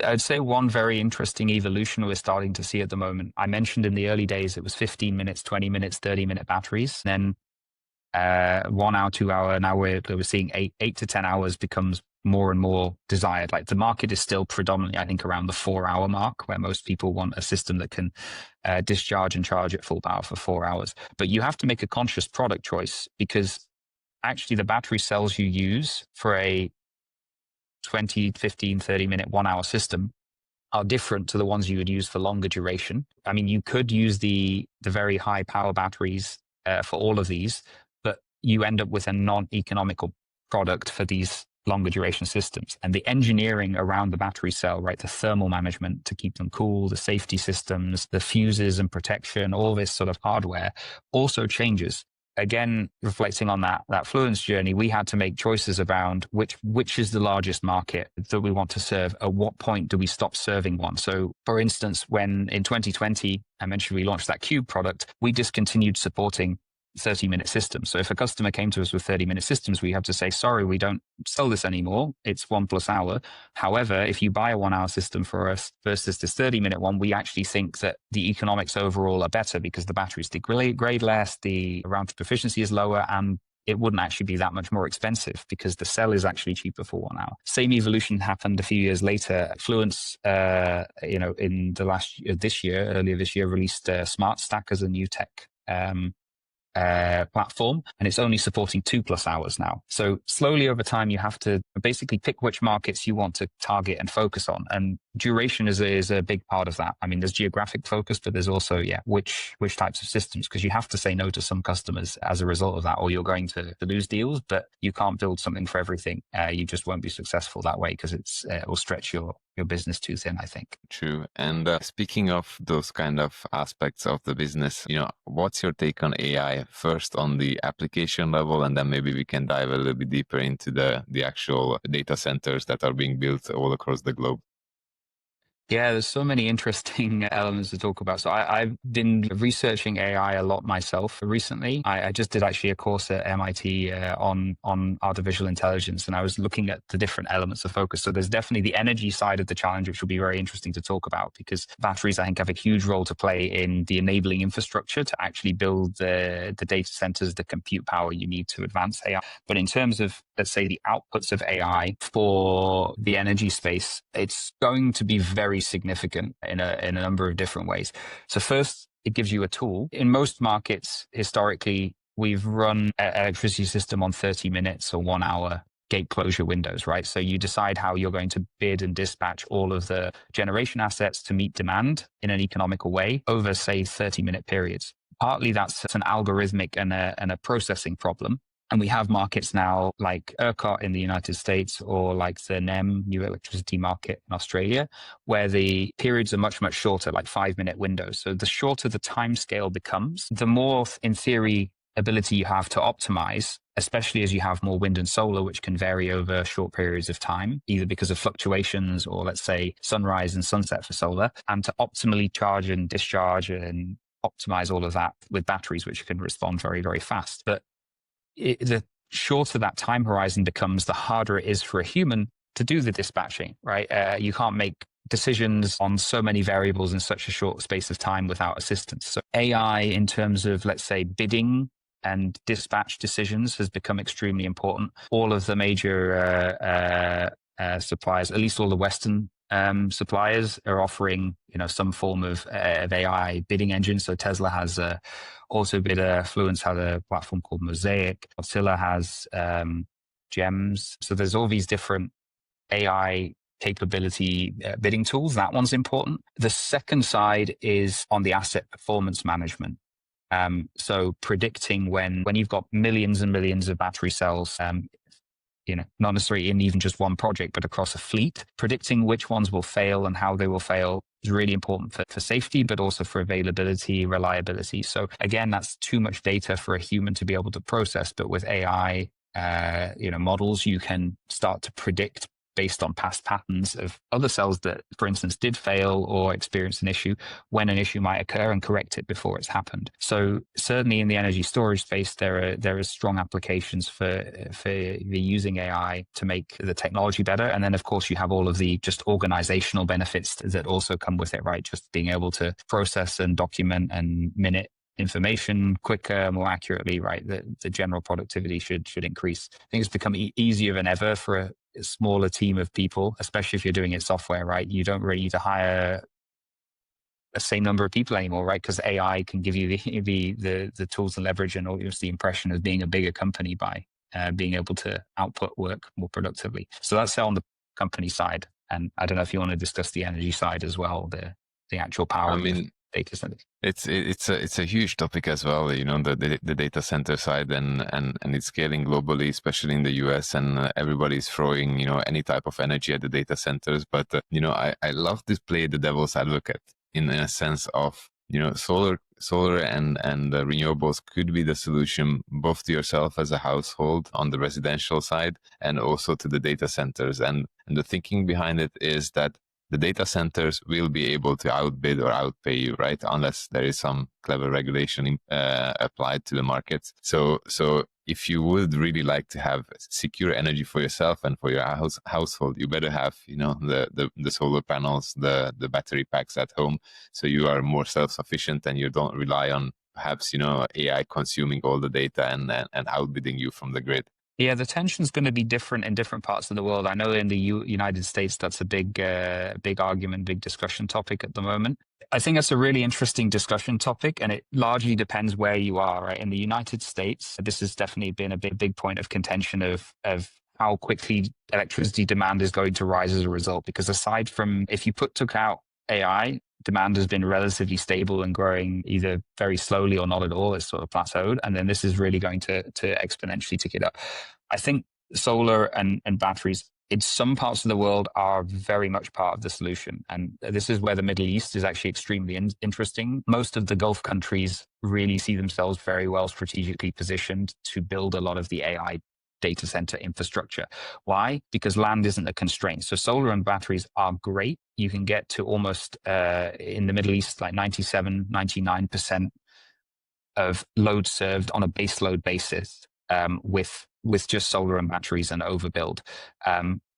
I'd say one very interesting evolution we're starting to see at the moment. I mentioned in the early days, it was 15 minutes, 20 minutes, 30-minute batteries. Then 1 hour, 2 hour. Now we're seeing 8 to 10 hours becomes more and more desired. Like the market is still predominantly, I think, around the 4-hour mark, where most people want a system that can discharge and charge at full power for 4 hours. But you have to make a conscious product choice, because actually the battery cells you use for a 20, 15, 30-minute, 1-hour system are different to the ones you would use for longer duration. I mean, you could use the very high power batteries for all of these, but you end up with a non-economical product for these longer duration systems. And the engineering around the battery cell, right, the thermal management to keep them cool, the safety systems, the fuses and protection, all this sort of hardware also changes. Again, reflecting on that Fluence journey, we had to make choices around which is the largest market that we want to serve. At what point do we stop serving one? So, for instance, when in 2020, I mentioned we launched that Cube product, we discontinued supporting 30-minute systems. So if a customer came to us with 30-minute systems, we have to say, sorry, we don't sell this anymore. It's 1+ hour. However, if you buy a 1-hour system for us versus this 30-minute one, we actually think that the economics overall are better because the batteries degrade less, the round trip efficiency is lower, and it wouldn't actually be that much more expensive because the cell is actually cheaper for 1 hour. Same evolution happened a few years later. Fluence, in earlier this year, released Smart Stack as a new tech platform, and it's only supporting 2+ hours now. So slowly over time, you have to basically pick which markets you want to target and focus on. And duration is a big part of that. I mean, there's geographic focus, but there's also, which types of systems, because you have to say no to some customers as a result of that, or you're going to lose deals, but you can't build something for everything. You just won't be successful that way because it will stretch your business too thin, I think. True. And speaking of those kind of aspects of the business, what's your take on AI? First on the application level, and then maybe we can dive a little bit deeper into the actual data centers that are being built all across the globe. Yeah, there's so many interesting elements to talk about. So I've been researching AI a lot myself recently. I just did actually a course at MIT on artificial intelligence, and I was looking at the different elements of focus. So there's definitely the energy side of the challenge, which will be very interesting to talk about, because batteries, I think, have a huge role to play in the enabling infrastructure to actually build the data centers, the compute power you need to advance AI. But in terms of, let's say, the outputs of AI for the energy space, it's going to be very significant in a number of different ways. So first, it gives you a tool. In most markets, historically, we've run an electricity system on 30 minutes or 1 hour gate closure windows, right? So you decide how you're going to bid and dispatch all of the generation assets to meet demand in an economical way over, say, 30-minute periods. Partly that's an algorithmic and a processing problem. And we have markets now like ERCOT in the United States, or like the NEM, New Electricity Market in Australia, where the periods are much, much shorter, like 5-minute windows. So the shorter the time scale becomes, the more, in theory, ability you have to optimize, especially as you have more wind and solar, which can vary over short periods of time, either because of fluctuations or, let's say, sunrise and sunset for solar, and to optimally charge and discharge and optimize all of that with batteries, which can respond very, very fast. But the shorter that time horizon becomes, the harder it is for a human to do the dispatching, right? You can't make decisions on so many variables in such a short space of time without assistance. So AI, in terms of, let's say, bidding and dispatch decisions, has become extremely important. All of the major suppliers, at least all the Western suppliers, are offering some form of AI bidding engine. So Tesla has AutoBidder, Fluence has a platform called Mosaic, Mozilla has Gems. So there's all these different AI capability bidding tools. That one's important. The second side is on the asset performance management. So predicting when you've got millions and millions of battery cells, not necessarily in even just one project, but across a fleet. Predicting which ones will fail and how they will fail is really important for safety, but also for availability, reliability. So again, that's too much data for a human to be able to process. But with AI, models, you can start to predict based on past patterns of other cells that, for instance, did fail or experience an issue, when an issue might occur, and correct it before it's happened. So certainly in the energy storage space, there are strong applications for using AI to make the technology better. And then, of course, you have all of the just organizational benefits that also come with it, right? Just being able to process and document and minute information quicker, more accurately, right? The general productivity should increase. I think it's become easier than ever for a smaller team of people, especially if you're doing it software, right? You don't really need to hire the same number of people anymore, right? Because AI can give you the tools and leverage, and obviously the impression of being a bigger company by being able to output work more productively. So that's on the company side. And I don't know if you want to discuss the energy side as well, the actual power of data centers. It's a huge topic as well, the data center side, and it's scaling globally, especially in the US, and everybody's throwing, any type of energy at the data centers. But, I love to play the devil's advocate in a sense of, solar and renewables could be the solution both to yourself as a household on the residential side and also to the data centers. And the thinking behind it is that the data centers will be able to outbid or outpay you, right? Unless there is some clever regulation applied to the markets. So if you would really like to have secure energy for yourself and for your household, you better have, the solar panels, the battery packs at home, so you are more self-sufficient and you don't rely on perhaps, AI consuming all the data and outbidding you from the grid. Yeah, the tension's going to be different in different parts of the world. I know in the United States, that's a big argument, big discussion topic at the moment. I think that's a really interesting discussion topic, and it largely depends where you are, right? In the United States, this has definitely been a big point of contention of how quickly electricity demand is going to rise as a result. Because aside from, if you took out AI, demand has been relatively stable and growing either very slowly or not at all. It's sort of plateaued. And then this is really going to exponentially tick it up. I think solar and batteries in some parts of the world are very much part of the solution. And this is where the Middle East is actually extremely interesting. Most of the Gulf countries really see themselves very well strategically positioned to build a lot of the AI data center infrastructure. Why? Because land isn't a constraint. So solar and batteries are great. You can get to almost, in the Middle East, like 97, 99% of load served on a base load basis with just solar and batteries and overbuild.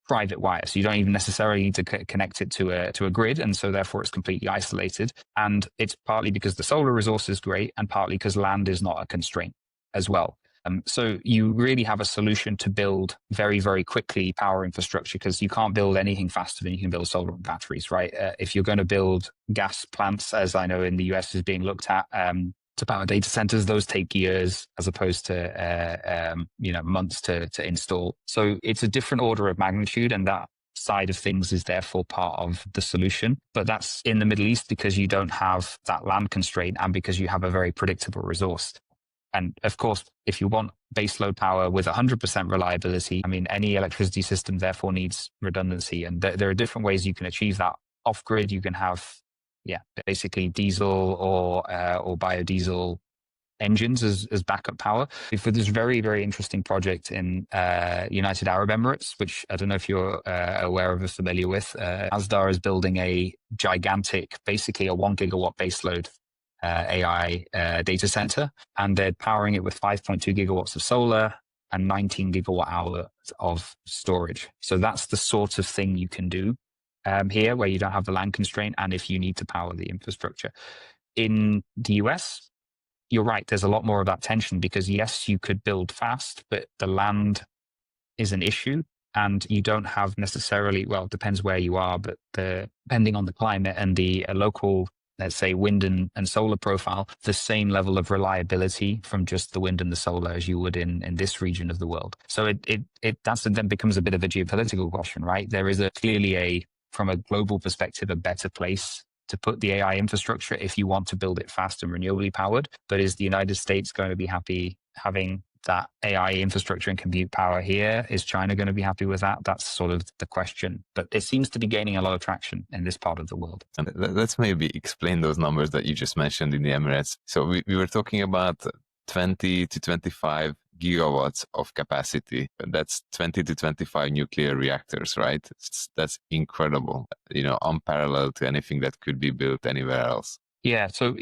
Private wire. So you don't even necessarily need to connect it to a grid. And so therefore it's completely isolated. And it's partly because the solar resource is great and partly because land is not a constraint as well. So you really have a solution to build very, very quickly power infrastructure, because you can't build anything faster than you can build solar and batteries, right? If you're going to build gas plants, as I know in the US is being looked at, to power data centers, those take years as opposed to months to install. So it's a different order of magnitude, and that side of things is therefore part of the solution. But that's in the Middle East because you don't have that land constraint and because you have a very predictable resource. And of course, if you want baseload power with 100% reliability, I mean, any electricity system therefore needs redundancy. And there are different ways you can achieve that. Off grid, you can have, basically diesel or biodiesel engines as backup power. For this very, very interesting project in United Arab Emirates, which I don't know if you're aware of or familiar with, Asdar is building a gigantic, basically a 1 gigawatt baseload AI data center, and they're powering it with 5.2 gigawatts of solar and 19 gigawatt hours of storage. So that's the sort of thing you can do here, where you don't have the land constraint, and if you need to power the infrastructure. In the US, you're right, there's a lot more of that tension, because yes, you could build fast, but the land is an issue. And you don't have necessarily, well, it depends where you are, but depending on the climate and the local, let's say, wind and solar profile, the same level of reliability from just the wind and the solar as you would in this region of the world. So that's then becomes a bit of a geopolitical question, right? There is clearly from a global perspective, a better place to put the AI infrastructure if you want to build it fast and renewably powered. But is the United States going to be happy having that AI infrastructure and compute power here. Is China going to be happy with that? That's sort of the question. But it seems to be gaining a lot of traction in this part of the world. And let's maybe explain those numbers that you just mentioned in the Emirates. So we were talking about 20 to 25 gigawatts of capacity. That's 20 to 25 nuclear reactors, right? That's incredible, unparalleled to anything that could be built anywhere else. Yeah. So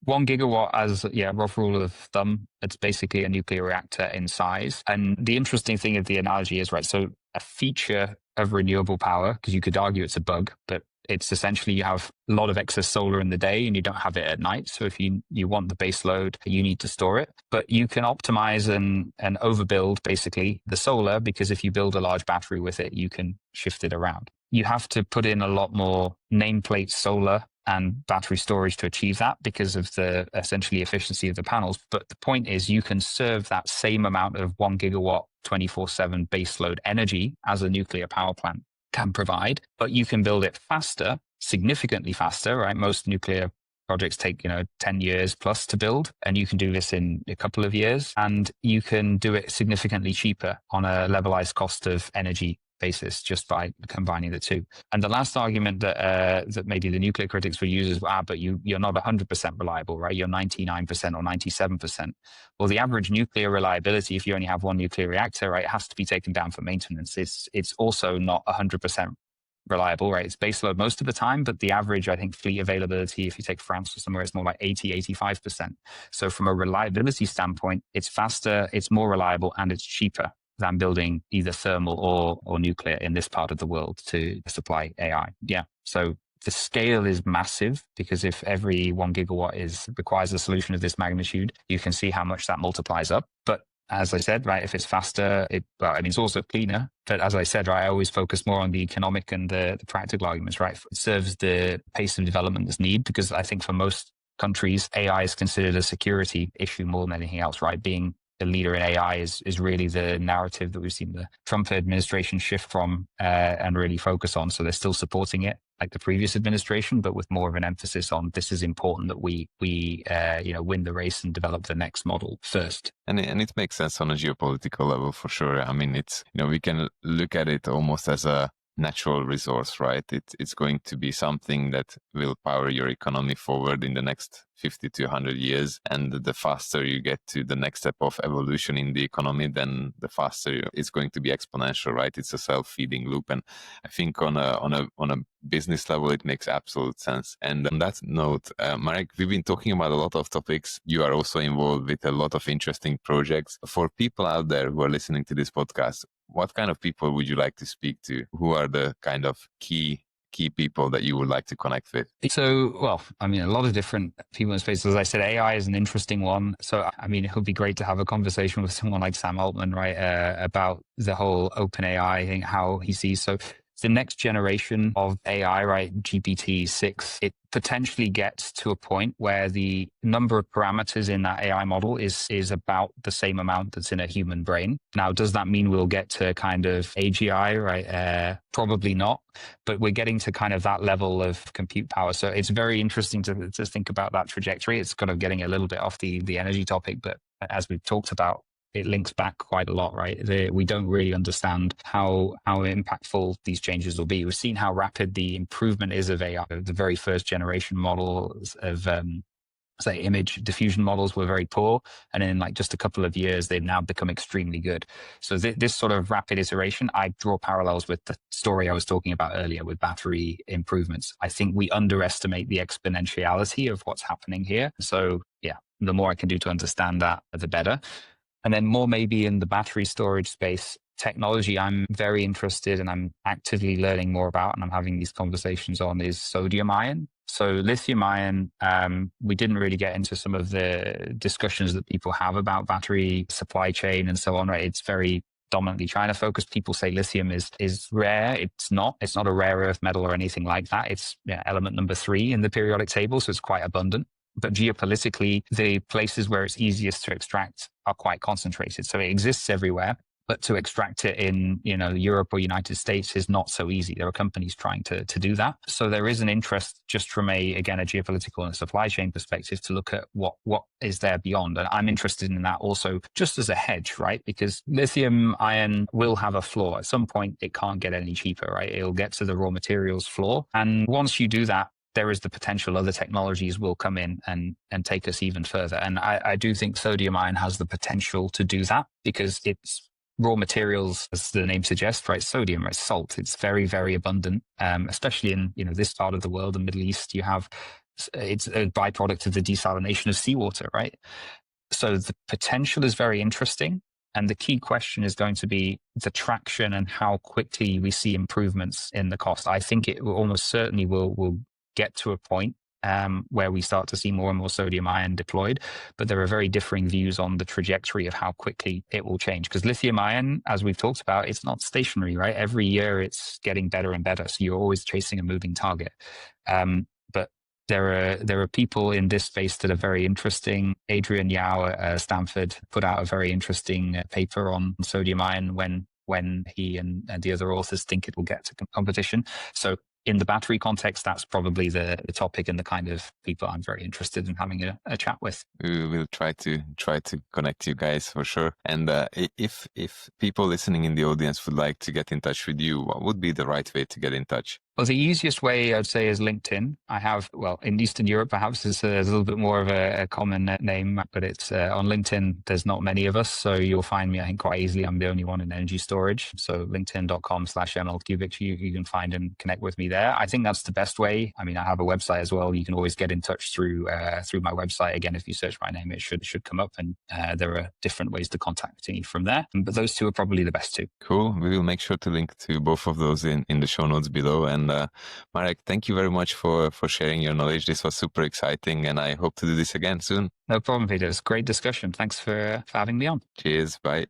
1 gigawatt as rough rule of thumb. It's basically a nuclear reactor in size. And the interesting thing of the analogy is, right, so a feature of renewable power, because you could argue it's a bug, but it's essentially you have a lot of excess solar in the day and you don't have it at night. So if you want the base load, you need to store it. But you can optimize and overbuild basically the solar, because if you build a large battery with it, you can shift it around. You have to put in a lot more nameplate solar and battery storage to achieve that because of the essentially efficiency of the panels. But the point is you can serve that same amount of 1 gigawatt 24/7 baseload energy as a nuclear power plant can provide, but you can build it faster, significantly faster, right? Most nuclear projects take, 10 years plus to build, and you can do this in a couple of years, and you can do it significantly cheaper on a levelized cost of energy basis just by combining the two. And the last argument that maybe the nuclear critics will use is, but you're not 100% reliable, right? You're 99% or 97%. Well, the average nuclear reliability, if you only have one nuclear reactor, right, it has to be taken down for maintenance. It's also not 100% reliable, right? It's baseload most of the time, but the average, I think, fleet availability, if you take France or somewhere, it's more like 80-85%. So from a reliability standpoint, it's faster, it's more reliable, and it's cheaper than building either thermal or nuclear in this part of the world to supply AI. Yeah. So the scale is massive, because if every 1 gigawatt requires a solution of this magnitude, you can see how much that multiplies up. But as I said, right, if it's faster, it's also cleaner. But as I said, right, I always focus more on the economic and the practical arguments, right? It serves the pace of development that's needed, because I think for most countries, AI is considered a security issue more than anything else, right? Being a leader in AI is really the narrative that we've seen the Trump administration shift from and really focus on. So they're still supporting it like the previous administration, but with more of an emphasis on this is important that we win the race and develop the next model first. And it makes sense on a geopolitical level for sure. I mean, it's, we can look at it almost as a natural resource, right? It's going to be something that will power your economy forward in the next 50 to 100 years. And the faster you get to the next step of evolution in the economy, then the faster it's going to be exponential, right? It's a self-feeding loop. And I think on a business level, it makes absolute sense. And on that note, Marek, we've been talking about a lot of topics. You are also involved with a lot of interesting projects. For people out there who are listening to this podcast, what kind of people would you like to speak to? Who are the kind of key people that you would like to connect with? So, a lot of different people in space. As I said, AI is an interesting one. So, it would be great to have a conversation with someone like Sam Altman, right, about the whole open AI thing, how he sees. So the next generation of AI, right, GPT-6, it potentially gets to a point where the number of parameters in that AI model is about the same amount that's in a human brain. Now, does that mean we'll get to kind of AGI, right? Probably not, but we're getting to kind of that level of compute power. So it's very interesting to think about that trajectory. It's kind of getting a little bit off the energy topic, but as we've talked about, it links back quite a lot, right? We don't really understand how impactful these changes will be. We've seen how rapid the improvement is of AI. The very first generation models of, say, image diffusion models were very poor. And in like just a couple of years, they've now become extremely good. So this sort of rapid iteration, I draw parallels with the story I was talking about earlier with battery improvements. I think we underestimate the exponentiality of what's happening here. So yeah, the more I can do to understand that, the better. And then more maybe in the battery storage space, technology I'm very interested and I'm actively learning more about, and I'm having these conversations on, is sodium ion. So lithium ion, we didn't really get into some of the discussions that people have about battery supply chain and so on, right? It's very dominantly China focused. People say lithium is rare. It's not a rare earth metal or anything like that. It's element number 3 in the periodic table. So it's quite abundant. But geopolitically, the places where it's easiest to extract are quite concentrated. So it exists everywhere. But to extract it in, Europe or United States is not so easy. There are companies trying to do that. So there is an interest just from a geopolitical and supply chain perspective to look at what is there beyond. And I'm interested in that also just as a hedge, right? Because lithium ion will have a floor. At some point, it can't get any cheaper, right? It'll get to the raw materials floor. And once you do that, there is the potential other technologies will come in and take us even further. And I do think sodium ion has the potential to do that because it's raw materials, as the name suggests, right? Sodium, right? Salt. It's very, very abundant, especially in this part of the world, the Middle East. It's a byproduct of the desalination of seawater, right? So the potential is very interesting. And the key question is going to be the traction and how quickly we see improvements in the cost. I think it will almost certainly will get to a point where we start to see more and more sodium ion deployed. But there are very differing views on the trajectory of how quickly it will change. Because lithium ion, as we've talked about, it's not stationary, right? Every year it's getting better and better. So you're always chasing a moving target. But there are people in this space that are very interesting. Adrian Yao at Stanford put out a very interesting paper on sodium ion when he and the other authors think it will get to competition. So in the battery context, that's probably the topic and the kind of people I'm very interested in having a chat with. We will try to connect you guys for sure. And if people listening in the audience would like to get in touch with you, what would be the right way to get in touch? Well, the easiest way I'd say is LinkedIn. I have, in Eastern Europe, perhaps it's a little bit more of a common name, but it's on LinkedIn. There's not many of us, so you'll find me, I think, quite easily. I'm the only one in energy storage. So linkedin.com/mlkubik, you can find and connect with me there. I think that's the best way. I mean, I have a website as well. You can always get in touch through my website. Again, if you search my name, it should come up, and there are different ways to contact me from there. But those two are probably the best two. Cool. We will make sure to link to both of those in the show notes below. And Marek, thank you very much for sharing your knowledge. This was super exciting, and I hope to do this again soon. No problem, Peter. It's a great discussion. Thanks for having me on. Cheers. Bye.